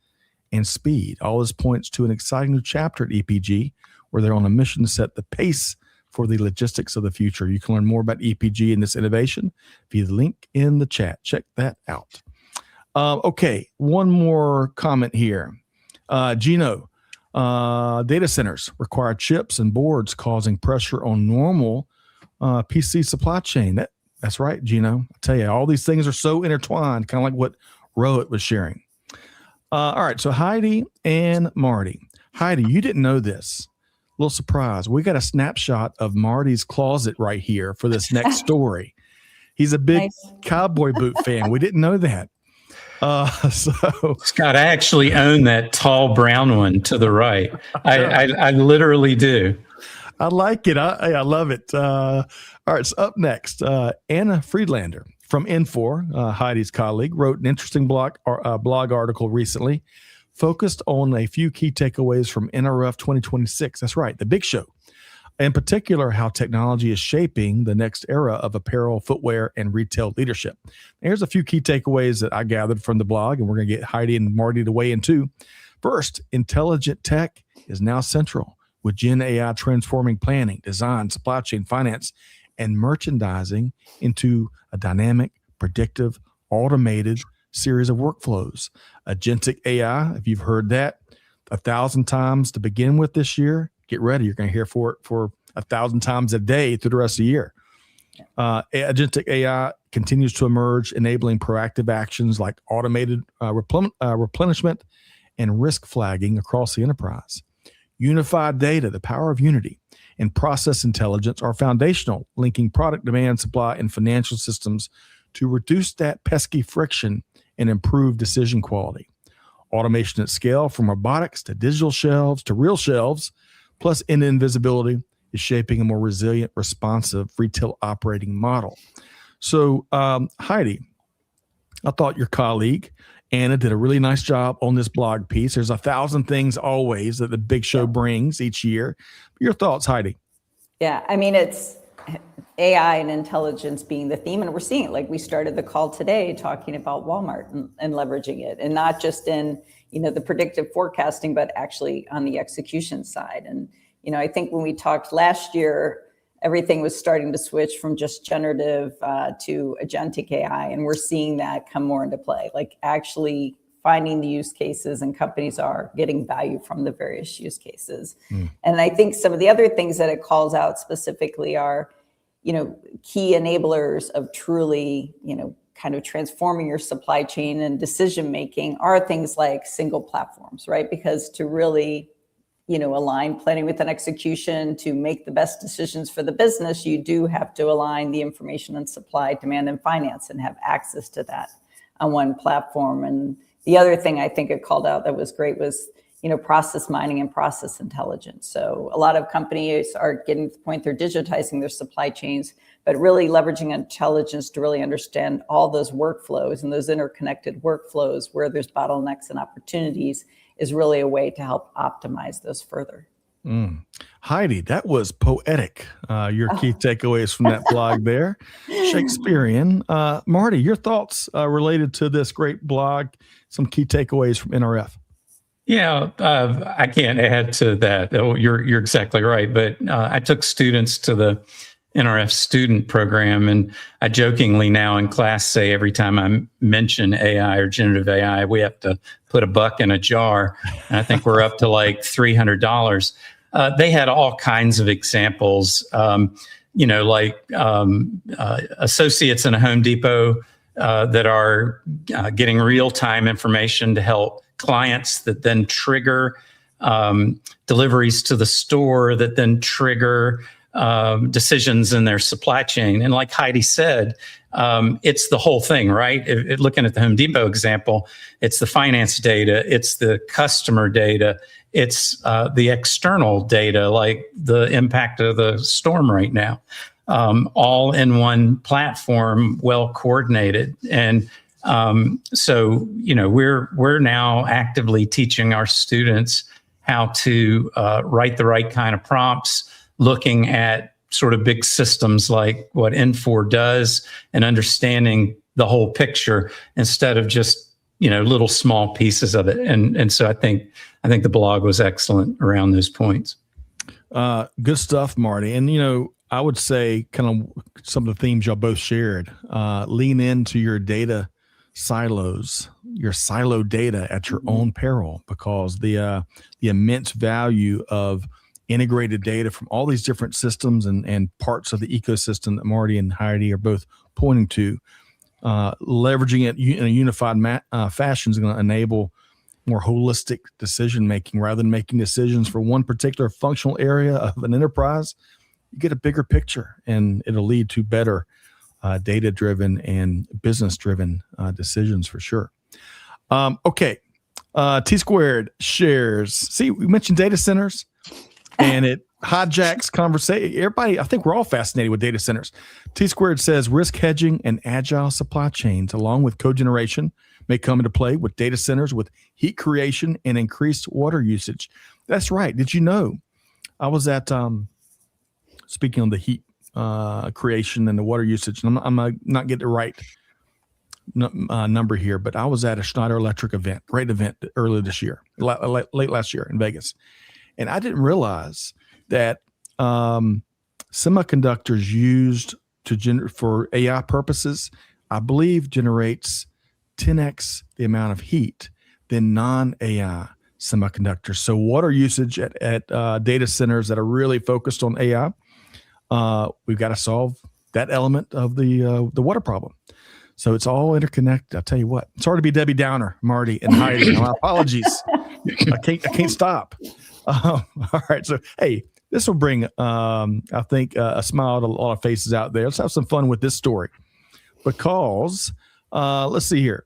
and speed. All this points to an exciting new chapter at EPG, where they're on a mission to set the pace for the logistics of the future. You can learn more about EPG and this innovation via the link in the chat. Check that out. Okay, one more comment here. Gino, data centers require chips and boards, causing pressure on normal PC supply chain. That's right, Gino. I tell you, all these things are so intertwined, kind of like what Rohit was sharing. All right, so Heidi and Marty. Heidi, you didn't know this. Little surprise. We got a snapshot of Marty's closet right here for this next story. He's a big cowboy boot fan. We didn't know that. Scott, I actually own that tall brown one to the right. I literally do. I like it. I love it. All right. So up next, Anna Friedlander from Infor, Heidi's colleague, wrote an interesting blog article recently, focused on a few key takeaways from NRF 2026. That's right, the big show. In particular, how technology is shaping the next era of apparel, footwear, and retail leadership. Here's a few key takeaways that I gathered from the blog, and we're going to get Heidi and Marty to weigh in too. First, intelligent tech is now central, with Gen AI transforming planning, design, supply chain, finance, and merchandising into a dynamic, predictive, automated series of workflows. Agentic AI, if you've heard that 1,000 times to begin with this year, get ready. You're going to hear for it for 1,000 times a day through the rest of the year. Agentic AI continues to emerge, enabling proactive actions like automated replenishment and risk flagging across the enterprise. Unified data, the power of unity, and process intelligence are foundational, linking product demand, supply, and financial systems to reduce that pesky friction and improve decision quality. Automation at scale, from robotics to digital shelves to real shelves, plus end-to-end visibility, is shaping a more resilient, responsive retail operating model. So, Heidi, I thought your colleague Anna did a really nice job on this blog piece. There's 1,000 things always that the big show brings each year. Your thoughts, Heidi? Yeah, I mean, it's AI and intelligence being the theme, and we're seeing it. Like, we started the call today talking about Walmart and leveraging it, and not just in, the predictive forecasting, but actually on the execution side. And, I think when we talked last year, everything was starting to switch from just generative to agentic AI. And we're seeing that come more into play, like actually finding the use cases, and companies are getting value from the various use cases. And I think some of the other things that it calls out specifically are, key enablers of truly, kind of transforming your supply chain and decision-making are things like single platforms, right? Because to really align planning with an execution to make the best decisions for the business, you do have to align the information and supply, demand, and finance, and have access to that on one platform. And the other thing I think it called out that was great was, process mining and process intelligence. So a lot of companies are getting to the point they're digitizing their supply chains, but really leveraging intelligence to really understand all those workflows and those interconnected workflows where there's bottlenecks and opportunities is really a way to help optimize those further. Heidi, that was poetic. Your key takeaways from that blog there. Shakespearean. Marty, your thoughts related to this great blog, some key takeaways from NRF. Yeah, I can't add to that. Oh, you're exactly right. But I took students to the NRF student program, and I jokingly now in class say every time I mention AI or generative AI, we have to put $1 in a jar. And I think we're up to like $300. They had all kinds of examples, like associates in a Home Depot that are getting real-time information to help clients that then trigger deliveries to the store that then trigger decisions in their supply chain. And like Heidi said, it's the whole thing, right? Looking at the Home Depot example, it's the finance data, it's the customer data, it's the external data, like the impact of the storm right now, all in one platform, well coordinated. And so, we're now actively teaching our students how to write the right kind of prompts, looking at sort of big systems like what Infor does and understanding the whole picture instead of just, little small pieces of it. And so I think the blog was excellent around those points. Good stuff, Marty. And, I would say kind of some of the themes y'all both shared, lean into your data silos, your silo data at your own peril, because the immense value of integrated data from all these different systems and parts of the ecosystem that Marty and Heidi are both pointing to, leveraging it in a unified fashion is going to enable more holistic decision making. Rather than making decisions for one particular functional area of an enterprise, you get a bigger picture, and it'll lead to better data-driven and business-driven decisions for sure. Okay. T Squared shares. See, we mentioned data centers, and it hijacks conversation. Everybody, I think we're all fascinated with data centers. T Squared says risk hedging and agile supply chains, along with cogeneration, may come into play with data centers with heat creation and increased water usage. That's right. Did you know? I was at, speaking on the heat creation and the water usage, and I'm not getting the right number here, but I was at a Schneider Electric event, great event earlier this year, late last year in Vegas. And I didn't realize that semiconductors used for AI purposes, I believe generates 10x the amount of heat than non-AI semiconductors. So water usage at data centers that are really focused on AI, we've got to solve that element of the water problem. So it's all interconnected. I'll tell you what, it's hard to be Debbie Downer, Marty and Heidi. My apologies. I can't stop. All right. So, hey, this will bring, I think, a smile to a lot of faces out there. Let's have some fun with this story, because let's see here.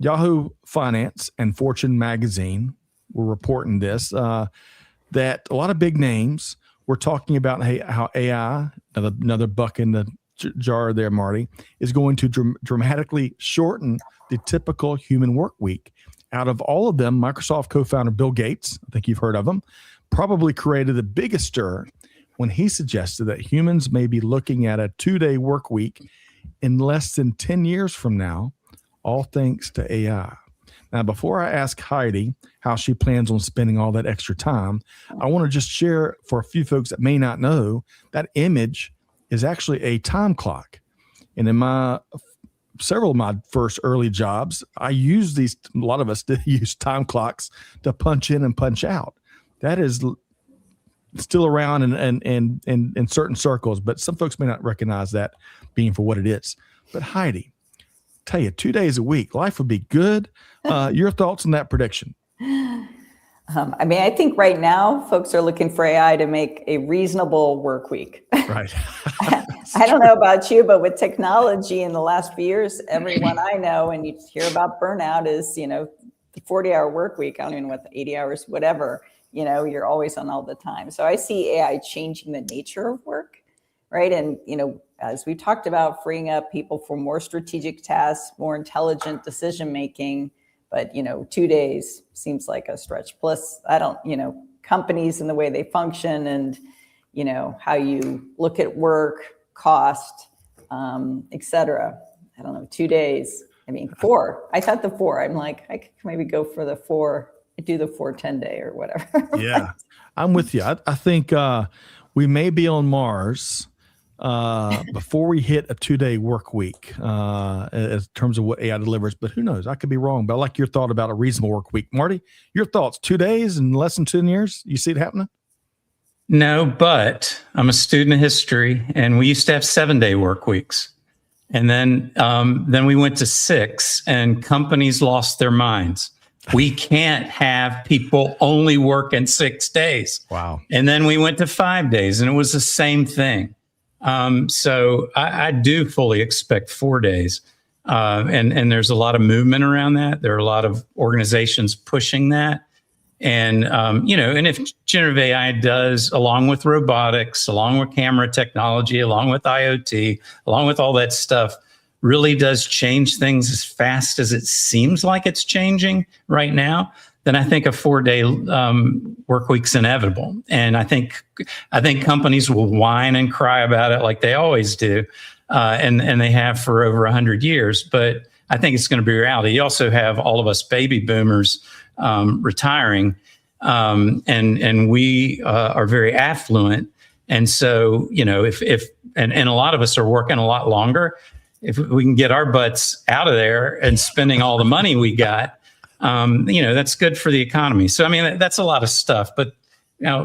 Yahoo Finance and Fortune Magazine were reporting this, that a lot of big names were talking about how AI, another buck in the jar there, Marty, is going to dramatically shorten the typical human work week. Out of all of them, Microsoft co-founder Bill Gates, I think you've heard of him, probably created the biggest stir when he suggested that humans may be looking at a 2-day work week in less than 10 years from now, all thanks to AI. Now, before I ask Heidi how she plans on spending all that extra time, I want to just share for a few folks that may not know, that image is actually a time clock. And in several of my first early jobs, I used a lot of us did use time clocks to punch in and punch out. That is still around in certain circles, but some folks may not recognize that being for what it is. But Heidi, tell you, 2 days a week, life would be good. Your thoughts on that prediction? I think right now folks are looking for AI to make a reasonable work week. Right. I don't know about you, but with technology in the last few years, everyone I know, and you hear about burnout, is, the 40-hour work week. I don't even know what, 80 hours, whatever, you're always on all the time. So I see AI changing the nature of work, right? And, as we talked about, freeing up people for more strategic tasks, more intelligent decision-making. But, 2 days seems like a stretch. Plus, companies and the way they function and, how you look at work, cost, et cetera. I don't know, 2 days. 4. I thought the 4. I'm like, I could maybe go for the 4, do the 4-10-day or whatever. Yeah, I'm with you. I think we may be on Mars before we hit a 2-day work week in terms of what AI delivers, but who knows? I could be wrong, but I like your thought about a reasonable work week. Marty, your thoughts, 2 days in less than 10 years? You see it happening? No, but I'm a student of history, and we used to have 7-day work weeks. And then we went to 6, and companies lost their minds. We can't have people only working 6 days. Wow. And then we went to 5 days, and it was the same thing. So I do fully expect 4 days. And there's a lot of movement around that. There are a lot of organizations pushing that. And, and if generative AI does, along with robotics, along with camera technology, along with IoT, along with all that stuff, really does change things as fast as it seems like it's changing right now, then I think a 4-day work week's inevitable. And I think companies will whine and cry about it like they always do, and they have for over 100 years. But I think it's going to be reality. You also have all of us baby boomers retiring, and we are very affluent. And so, if a lot of us are working a lot longer, if we can get our butts out of there and spending all the money we got, that's good for the economy. So, that's a lot of stuff, but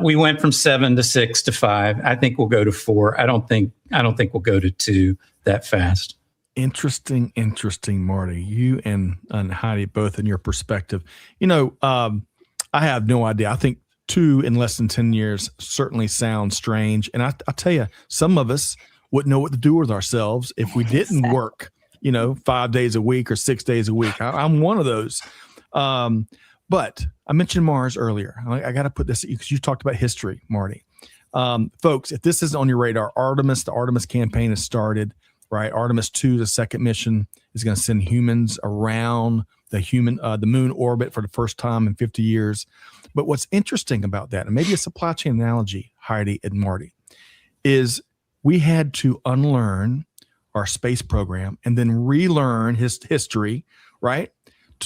we went from 7 to 6 to 5. I think we'll go to 4. I don't think we'll go to 2 that fast. Interesting, Marty. You and Heidi, both in your perspective. I have no idea. I think 2 in less than 10 years certainly sounds strange. And I tell you, some of us wouldn't know what to do with ourselves if we didn't work, 5 days a week or 6 days a week. I'm one of those. But I mentioned Mars earlier. I got to put this, because you talked about history, Marty. Folks, if this isn't on your radar, the Artemis campaign has started, right? Artemis 2, the second mission, is going to send humans around the moon orbit for the first time in 50 years. But what's interesting about that, and maybe a supply chain analogy, Heidi and Marty, is we had to unlearn our space program and then relearn his history, right?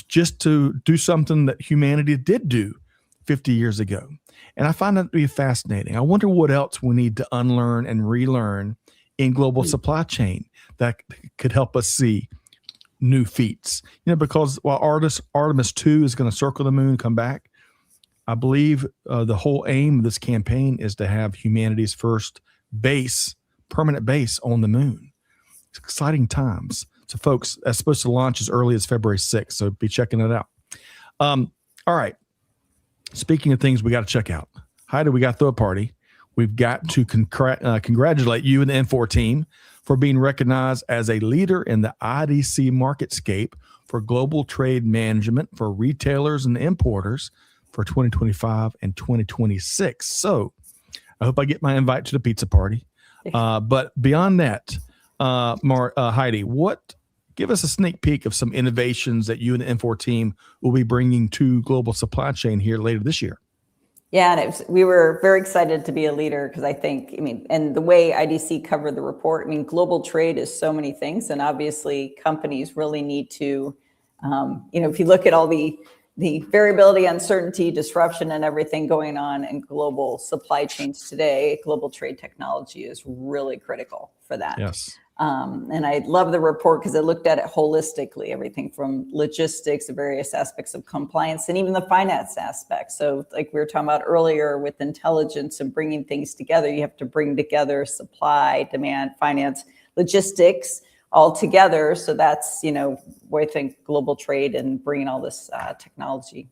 Just to do something that humanity did do 50 years ago. And I find that to be fascinating. I wonder what else we need to unlearn and relearn in global supply chain that could help us see new feats. Because while Artemis 2 is going to circle the moon, come back, I believe the whole aim of this campaign is to have humanity's first permanent base on the moon. It's exciting times. So folks, that's supposed to launch as early as February 6th. So be checking it out. All right. Speaking of things we got to check out, Heidi, we got to throw a party. We've got to congratulate you and the Infor team for being recognized as a leader in the IDC MarketScape for global trade management for retailers and importers for 2025 and 2026. So I hope I get my invite to the pizza party. But beyond that, Heidi, give us a sneak peek of some innovations that you and the Infor team will be bringing to global supply chain here later this year. Yeah, and we were very excited to be a leader because and the way IDC covered the report, global trade is so many things, and obviously companies really need to, if you look at all the variability, uncertainty, disruption, and everything going on in global supply chains today, global trade technology is really critical for that. Yes. And I love the report because it looked at it holistically, everything from logistics to various aspects of compliance and even the finance aspect. So like we were talking about earlier with intelligence and bringing things together, you have to bring together supply, demand, finance, logistics all together. So that's, where I think global trade and bringing all this technology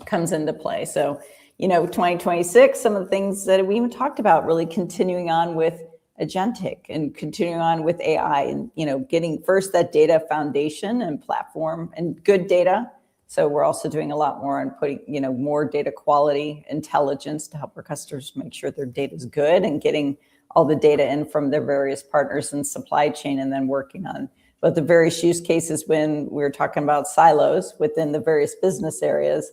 comes into play. So, 2026, some of the things that we even talked about, really continuing on with agentic and continuing on with AI and, getting first that data foundation and platform and good data. So we're also doing a lot more on putting, more data quality intelligence to help our customers make sure their data is good and getting all the data in from their various partners in supply chain, and then working on both the various use cases when we were talking about silos within the various business areas,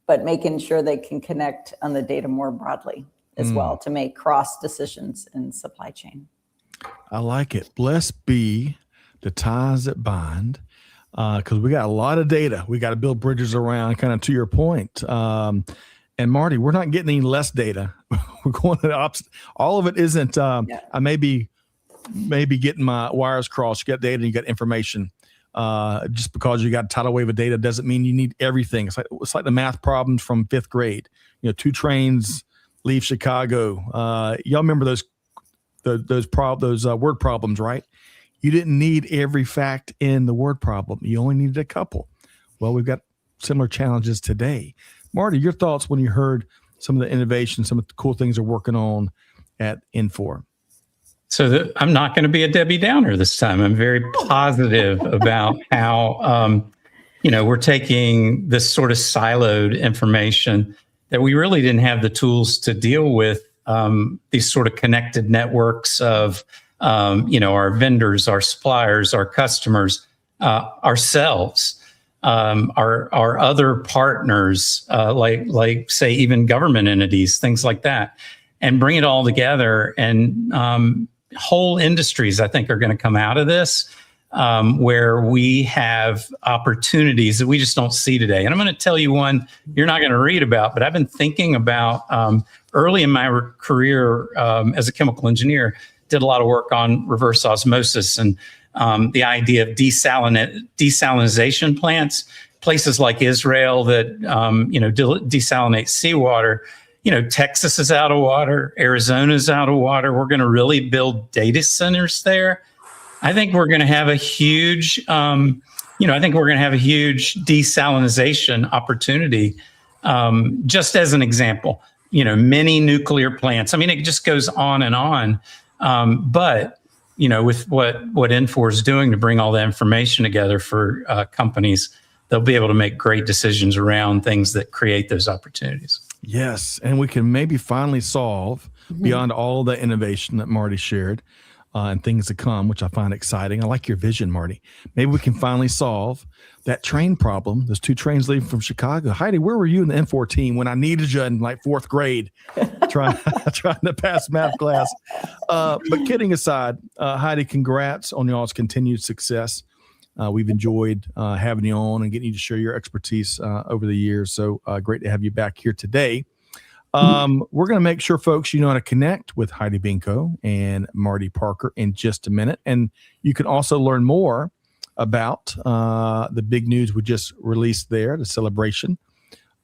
but making sure they can connect on the data more broadly as well to make cross decisions in supply chain. I like it. Blessed be the ties that bind, because we got a lot of data. We got to build bridges around, kind of to your point. And Marty, we're not getting any less data. We're going to the opposite. All of it isn't. I may be getting my wires crossed. You got data and you got information. Just because you got a tidal wave of data doesn't mean you need everything. It's like the math problems from 5th grade. 2 trains leave Chicago. Y'all remember those word problems, right? You didn't need every fact in the word problem. You only needed a couple. Well, we've got similar challenges today. Marty, your thoughts when you heard some of the innovation, some of the cool things they're working on at Infor? So I'm not going to be a Debbie Downer this time. I'm very positive about how, we're taking this sort of siloed information that we really didn't have the tools to deal with, these sort of connected networks of, our vendors, our suppliers, our customers, ourselves, our other partners, like say even government entities, things like that, and bring it all together. And whole industries, I think, are going to come out of this, where we have opportunities that we just don't see today. And I'm going to tell you one you're not going to read about, but I've been thinking about early in my career as a chemical engineer, did a lot of work on reverse osmosis and the idea of desalinization plants, places like Israel that, desalinate seawater. Texas is out of water, Arizona's out of water. We're going to really build data centers there. I think we're going to have a huge, desalinization opportunity. Just as an example, many nuclear plants. It just goes on and on. But with what Infor is doing to bring all that information together for companies, they'll be able to make great decisions around things that create those opportunities. Yes, and we can maybe finally solve, beyond all the innovation that Marty shared, and things to come, which I find exciting. I like your vision, Marty. Maybe we can finally solve that train problem. Those 2 trains leaving from Chicago. Heidi, where were you in the Infor team when I needed you in like 4th grade, trying to pass math class? But kidding aside, Heidi, congrats on y'all's continued success. We've enjoyed having you on and getting you to share your expertise over the years. So great to have you back here today. We're going to make sure, folks, you know how to connect with Heidi Benko and Marty Parker in just a minute. And you can also learn more about the big news we just released there, the celebration,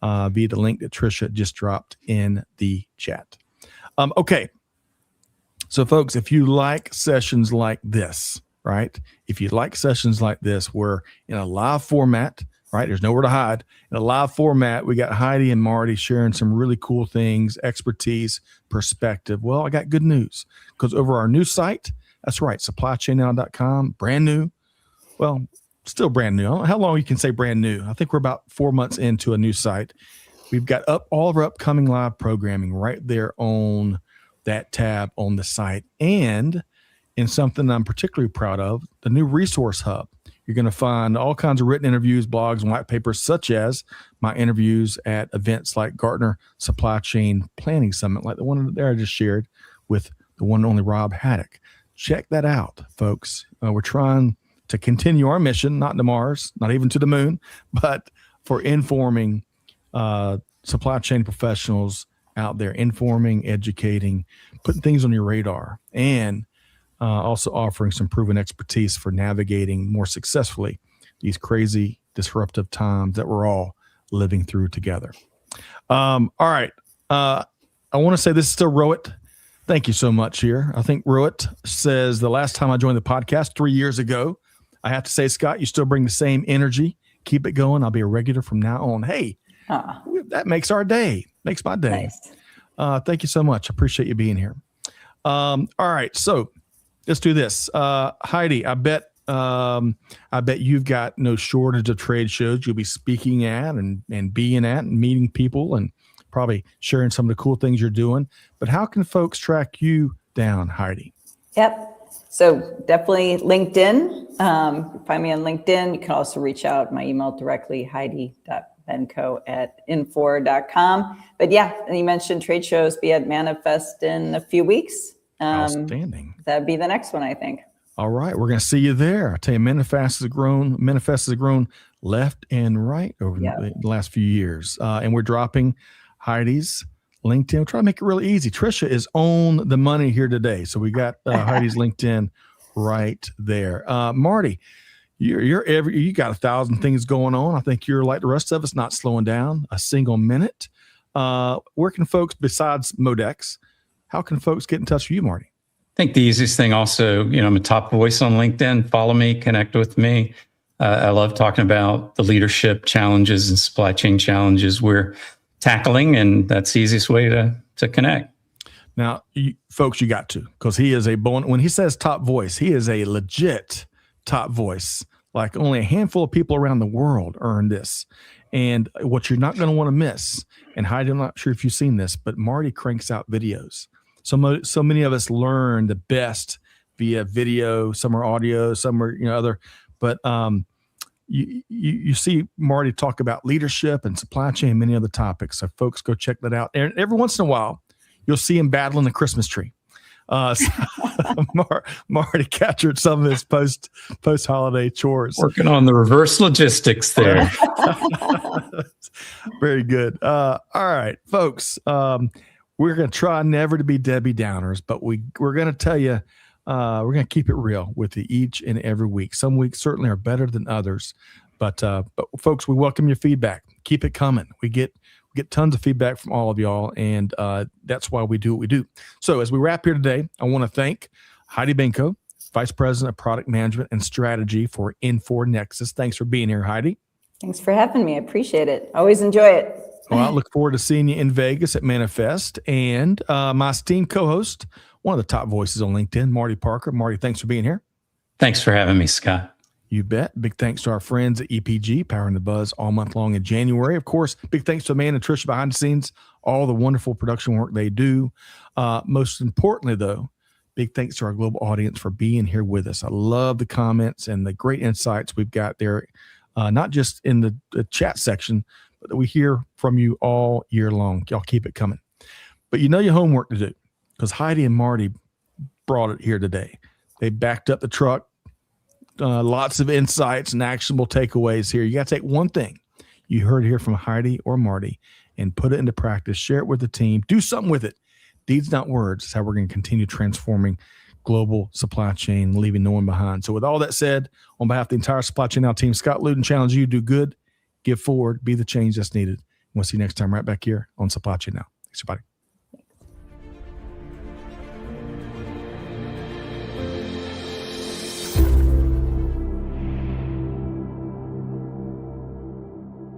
via the link that Tricia just dropped in the chat. Okay. So, folks, if you like sessions like this, right? If you like sessions like this, we're in a live format, right? There's nowhere to hide. In a live format, we got Heidi and Marty sharing some really cool things, expertise, perspective. Well, I got good news, because over our new site, that's right, supplychainnow.com, brand new. Well, still brand new. I don't know how long you can say brand new. I think we're about 4 months into a new site. We've got all of our upcoming live programming right there on that tab on the site. And in something I'm particularly proud of, the new resource hub. You're going to find all kinds of written interviews, blogs, and white papers, such as my interviews at events like Gartner Supply Chain Planning Summit, like the one that I just shared with the one and only Rob Haddock. Check that out, folks. We're trying to continue our mission, not to Mars, not even to the moon, but for informing supply chain professionals out there, informing, educating, putting things on your radar, and also offering some proven expertise for navigating more successfully these crazy, disruptive times that we're all living through together. All right. I want to say this is still Rowett. Thank you so much here. I think Rowett says the last time I joined the podcast 3 years ago, I have to say, Scott, you still bring the same energy. Keep it going. I'll be a regular from now on. Hey, that makes our day. Makes my day. Nice. Thank you so much. I appreciate you being here. All right. So let's do this. Heidi, I bet you've got no shortage of trade shows you'll be speaking at and being at and meeting people and probably sharing some of the cool things you're doing. But how can folks track you down, Heidi? Yep. So definitely LinkedIn. Find me on LinkedIn. You can also reach out my email directly, heidi.benko@infor.com. But yeah, and you mentioned trade shows. Be at Manifest in a few weeks. Outstanding. That'd be the next one, I think. All right. We're going to see you there. I tell you, Manifest has grown left and right over the last few years. And we're dropping Heidi's LinkedIn. We'll try to make it really easy. Trisha is on the money here today. So we got Heidi's LinkedIn right there. Marty, you got 1,000 things going on. I think you're like the rest of us, not slowing down a single minute. Where can folks, besides Modex, how can folks get in touch with you, Marty? I think the easiest thing also, I'm a top voice on LinkedIn. Follow me, connect with me. I love talking about the leadership challenges and supply chain challenges we're tackling, and that's the easiest way to connect. Now, folks, you got to, because he is when he says top voice, he is a legit top voice. Like only a handful of people around the world earn this. And what you're not going to want to miss, and Heidi, I'm not sure if you've seen this, but Marty cranks out videos. So many of us learn the best via video. Some are audio, some are other. But you see Marty talk about leadership and supply chain, many other topics. So folks, go check that out. And every once in a while, you'll see him battling the Christmas tree. Marty captured some of his post holiday chores. Working on the reverse logistics there. Very good. All right, folks. We're going to try never to be Debbie Downers, but we're going to tell you, we're going to keep it real with you each and every week. Some weeks certainly are better than others, but folks, we welcome your feedback. Keep it coming. We get tons of feedback from all of y'all, and that's why we do what we do. So as we wrap here today, I want to thank Heidi Benko, Vice President of Product Management and Strategy for Infor Nexus. Thanks for being here, Heidi. Thanks for having me. I appreciate it. Always enjoy it. Well, I look forward to seeing you in Vegas at Manifest. And my esteemed co-host, one of the top voices on LinkedIn, Marty Parker. Marty, thanks for being here. Thanks for having me, Scott. You bet. Big thanks to our friends at EPG, powering the buzz all month long in January. Of course, big thanks to Amanda and Tricia behind the scenes, all the wonderful production work they do. Most importantly, though, big thanks to our global audience for being here with us. I love the comments and the great insights we've got there, not just in the chat section, but that we hear from you all year long. Y'all keep it coming. But you know your homework to do, because Heidi and Marty brought it here today. They backed up the truck. Lots of insights and actionable takeaways here. You got to take one thing you heard here from Heidi or Marty and put it into practice. Share it with the team. Do something with it. Deeds, not words, is how we're going to continue transforming global supply chain, leaving no one behind. So with all that said, on behalf of the entire Supply Chain Now team, Scott Luton challenge you, do good, give forward, be the change that's needed. We'll see you next time right back here on Supply Chain Now. Thanks, everybody.